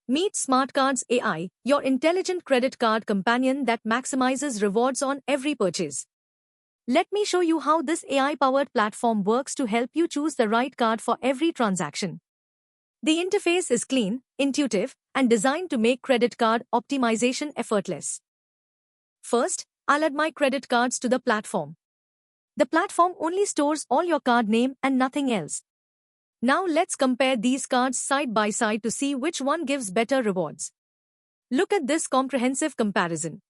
Meet SmartCards AI, your intelligent credit card companion that maximizes rewards on every purchase. Let me show you how this AI-powered platform works to help you choose the right card for every transaction. The interface is clean, intuitive, and designed to make credit card optimization effortless. First, I'll add my credit cards to the platform. The platform only stores all your card name and nothing else. Now let's compare these cards side by side to see which one gives better rewards. Look at this comprehensive comparison.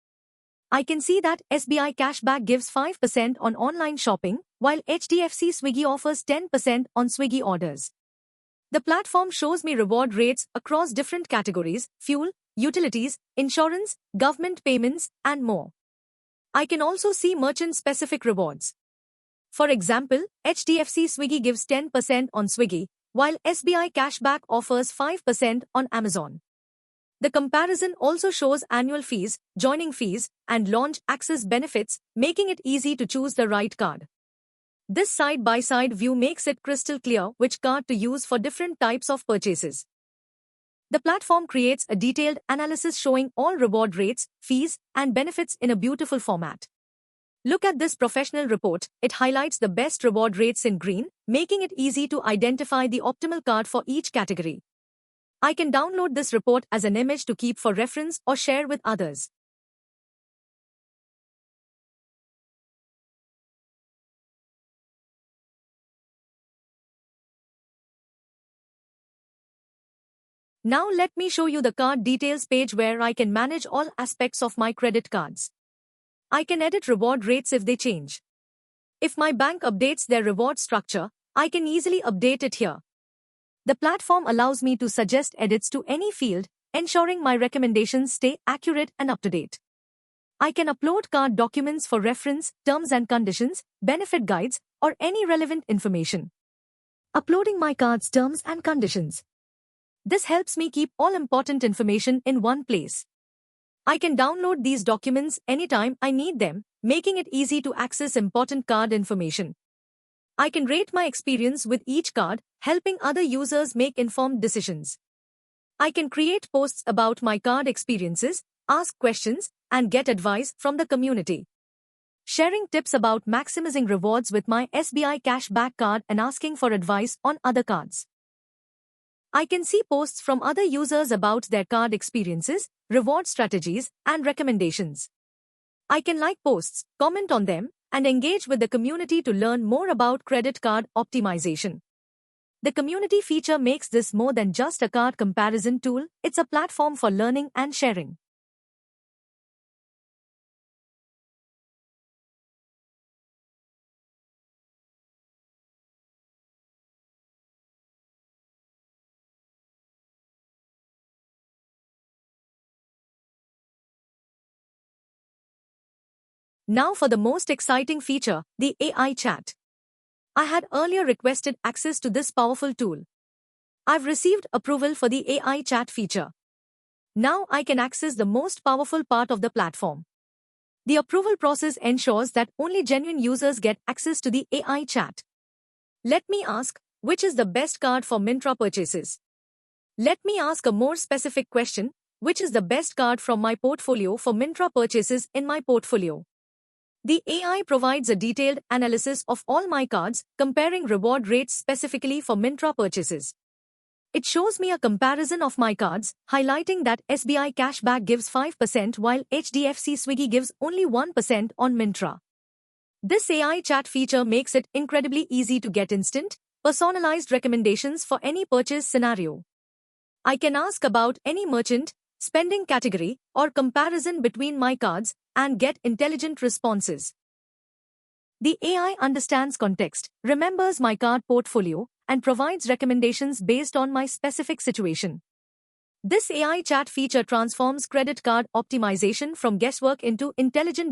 I can see that SBI Cashback gives 5% on online shopping, while HDFC Swiggy offers 10% on Swiggy orders. The platform shows me reward rates across different categories: fuel, utilities, insurance, government payments, and more. I can also see merchant-specific rewards. For example, HDFC Swiggy gives 10% on Swiggy, while SBI Cashback offers 5% on Amazon. The comparison also shows annual fees, joining fees, and launch access benefits, making it easy to choose the right card. This side-by-side view makes it crystal clear which card to use for different types of purchases. The platform creates a detailed analysis showing all reward rates, fees, and benefits in a beautiful format. Look at this professional report. It highlights the best reward rates in green, making it easy to identify the optimal card for each category. I can download this report as an image to keep for reference or share with others. Now let me show you the card details page where I can manage all aspects of my credit cards. I can edit reward rates if they change. If my bank updates their reward structure, I can easily update it here. The platform allows me to suggest edits to any field, ensuring my recommendations stay accurate and up to date. I can upload card documents for reference, terms and conditions, benefit guides, or any relevant information. Uploading my card's terms and conditions. This helps me keep all important information in one place. I can download these documents anytime I need them, making it easy to access important card information. I can rate my experience with each card, helping other users make informed decisions. I can create posts about my card experiences, ask questions, and get advice from the community. Sharing tips about maximizing rewards with my SBI Cashback card and asking for advice on other cards. I can see posts from other users about their card experiences, reward strategies, and recommendations. I can like posts, comment on them, and engage with the community to learn more about credit card optimization. The community feature makes this more than just a card comparison tool, it's a platform for learning and sharing. Now for the most exciting feature, the AI chat. I had earlier requested access to this powerful tool. I've received approval for the AI chat feature. Now I can access the most powerful part of the platform. The approval process ensures that only genuine users get access to the AI chat. Let me ask, which is the best card for Myntra purchases? Let me ask a more specific question, which is the best card from my portfolio for Myntra purchases in my portfolio? The AI provides a detailed analysis of all my cards, comparing reward rates specifically for Myntra purchases. It shows me a comparison of my cards, highlighting that SBI Cashback gives 5% while HDFC Swiggy gives only 1% on Myntra. This AI chat feature makes it incredibly easy to get instant, personalized recommendations for any purchase scenario. I can ask about any merchant, spending category, or comparison between my cards, and get intelligent responses. The AI understands context, remembers my card portfolio, and provides recommendations based on my specific situation. This AI chat feature transforms credit card optimization from guesswork into intelligent